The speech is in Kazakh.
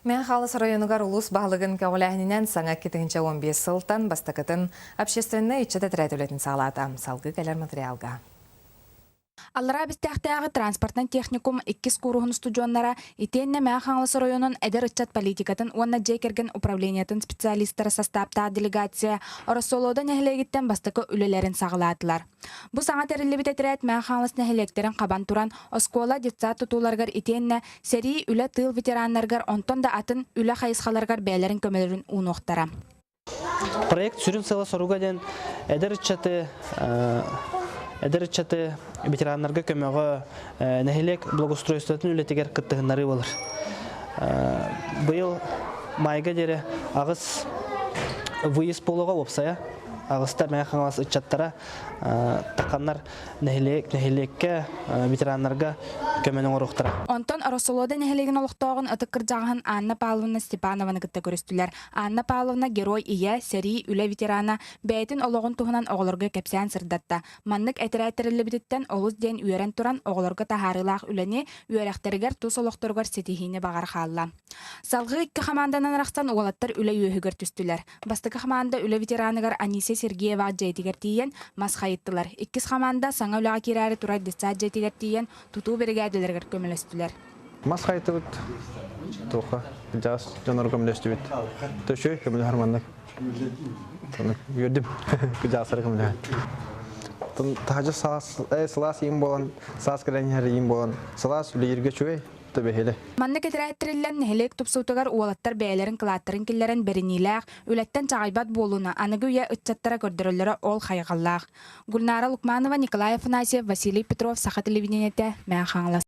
Мен Халас районугар улус бағлығын кәғыләхінінен саңа 15 сылтан бастықытын общественный иччеті тірәтілетін сағалата. Салғы кәлер материалға. Аллара бістәқтәғы транспортнан техникум 2 курухын студионнара итенне Мен Халас районун әдер ыччат политикатын уанна жекерген управлениятын специалисттары составта делегация оросолода нәхілегіттен бастықы үлелерін сағылатылар. Бу саңа тәрілі бітетірәт Мен Халас нәхілектерін қабан туран оскола детсат тұтуларғар итенне сери үлі тыл ветеранларғар онтон да атын үлі қайысқаларғар бәлерін көмелерін уноқтара. Проект сүрін сала соруға ден әдір ветеранларға көмеға нәхилек благоустройствотын үлетегер кыттығынлары болыр. Бұл майға дере ағыз выезд болуға опсая. Ағыста Мен Халас ыччаттара тақаннар нәхилекке ветеранларға көменің орықтыра. Онтон Оросолода нәхилеген олықтауғын ытыққыр жағын Анна Павловна Степанованы кытта көрістілер. Анна Павловна герой ия, сери, үлі ветерана бәйтін олығын туғынан оғылырға кәпсән сырдатта. Маннык әтірәттірілі бітіттен олыз ден үйерен туран оғылырға тахарылақ үләне үйерәқтерігер тұс олықтырғар сетихіне бағар қалла. Салғы 2 қаманданан рақсан оғылаттар үлі үйегігер түстілер. Бастықы қаманда үлі ветераныгар Анисе Сергеева жайтигер тиен мас хайыттылар. 2 қаманда саңа үліға керәрі турай десат жайтигер тиен туту берегәділергер көмелестілер. Мас хайты бұд, тоқа, жас, жанар көмелесті бұд. Төші көмелі хармандық. Көрдім, жасары көмелі. Тағжы салас ең болан, салас кәрән әрі ең болан, салас үлі ерге чөй. Манны кетірәттірілен нәхілек тұпсутығар уолаттар бәйлерін қылаттырын келлерін беріниләқ, үләттен чағайбат болуына анығы үйе үтчаттара көрдірілері ол қайғаллақ. Гүлнара Лукманова, Николай Афанасьев, Василий Петров, Саха телевидениеті, Мен Халас.